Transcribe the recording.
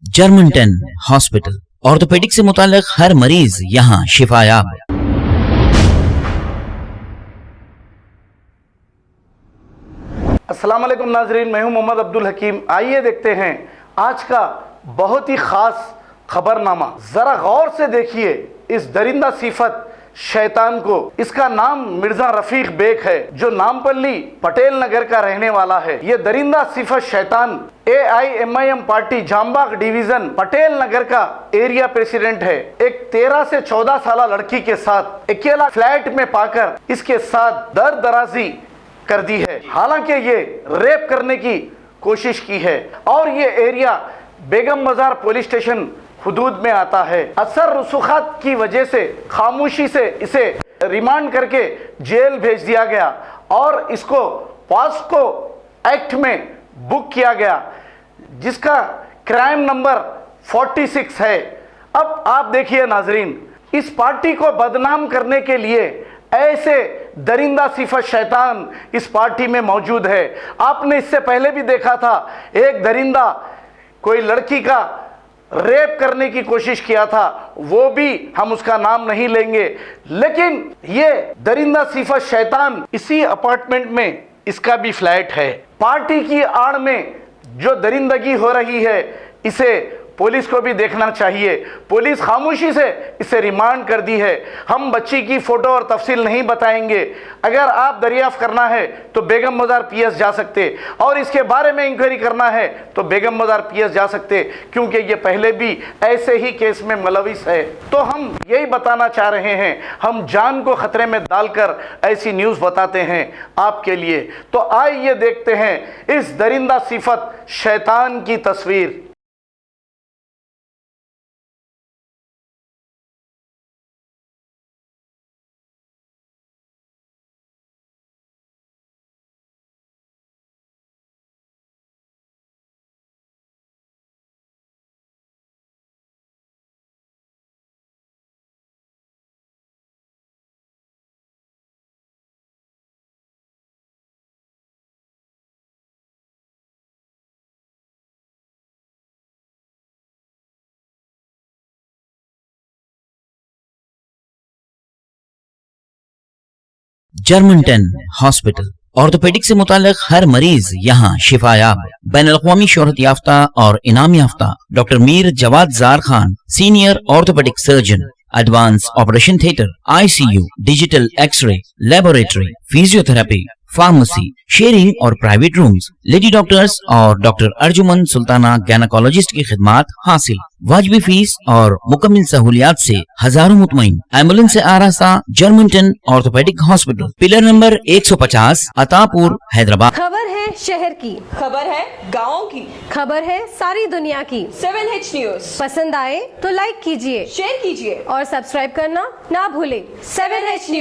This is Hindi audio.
जर्मनटन हॉस्पिटल, ऑर्थोपेडिक से मुताल्लिक हर मरीज यहाँ शिफायाब। अस्सलाम वालेकुम नाजरीन, मैं हूं मोहम्मद अब्दुल हकीम। आइए देखते हैं आज का बहुत ही खास खबरनामा। जरा गौर से देखिए इस दरिंदा सिफत शैतान को। इसका नाम मिर्जा रफीक बेग है, जो नामपल्ली पटेल नगर का रहने वाला है। ये दरिंदा सिफत शैतान AIMIM party Jambagh division Patel Nagar का एरिया प्रेसिडेंट है। एक 13 से 14 साल लड़की के साथ अकेला फ्लैट में पाकर इसके साथ दर दराजी कर दी है। हालांकि ये रेप करने की कोशिश की है और ये एरिया बेगम बाजार पुलिस स्टेशन हुदूद में आता है। असर रसूखात की वजह से खामोशी से इसे रिमांड करके जेल भेज दिया गया और इसको पॉस्को एक्ट में बुक किया गया, जिसका क्राइम नंबर 46 है। अब आप देखिए नाजरीन, इस पार्टी को बदनाम करने के लिए ऐसे दरिंदा सिफत शैतान इस पार्टी में मौजूद है। आपने इससे पहले भी देखा था, एक दरिंदा कोई लड़की का रेप करने की कोशिश किया था, वो भी हम उसका नाम नहीं लेंगे। लेकिन ये दरिंदा सिफत शैतान इसी अपार्टमेंट में इसका भी फ्लैट है। पार्टी की आड़ में जो दरिंदगी हो रही है, इसे पुलिस को भी देखना चाहिए। पुलिस खामोशी से इसे रिमांड कर दी है। हम बच्ची की फोटो और तफसील नहीं बताएंगे। अगर आप दरियाफ्त करना है तो बेगम बाजार PS जा सकते, और इसके बारे में इंक्वायरी करना है तो बेगम बाजार PS जा सकते, क्योंकि ये पहले भी ऐसे ही केस में मुलविस है। तो हम यही बताना चाह रहे हैं, हम जान को खतरे में डालकर ऐसी न्यूज़ बताते हैं आपके लिए। तो आइए देखते हैं इस दरिंदा सिफत शैतान की तस्वीर। जर्मनटन हॉस्पिटल, ऑर्थोपेडिक से मुताल्लिक हर मरीज यहाँ शिफायाब। बैनुल-अक़वामी शोहरत याफ्ता और इनाम याफ्ता doctor Mir Jawad Jar Khan, senior orthopaedic surgeon, advance operation theatre, ICU, digital x-ray, laboratory, physiotherapy, pharmacy, sharing और प्राइवेट रूम्स, लेडी डॉक्टर्स और डॉक्टर अर्जुमन सुल्ताना गैनकोलॉजिस्ट की खिदमात हासिल। वाजिबी फीस और मुकम्मल सहूलियात से हजारों मुतमईन। एम्बुलेंस से आरास्ता Germanton orthopaedic hospital, pillar number 150, Attapur, Hyderabad. खबर है शहर की, खबर है गाँव की, खबर है सारी दुनिया की। 7H न्यूज पसंद आए तो लाइक कीजिए, शेयर कीजिए और सब्सक्राइब करना ना भूले। 7H news.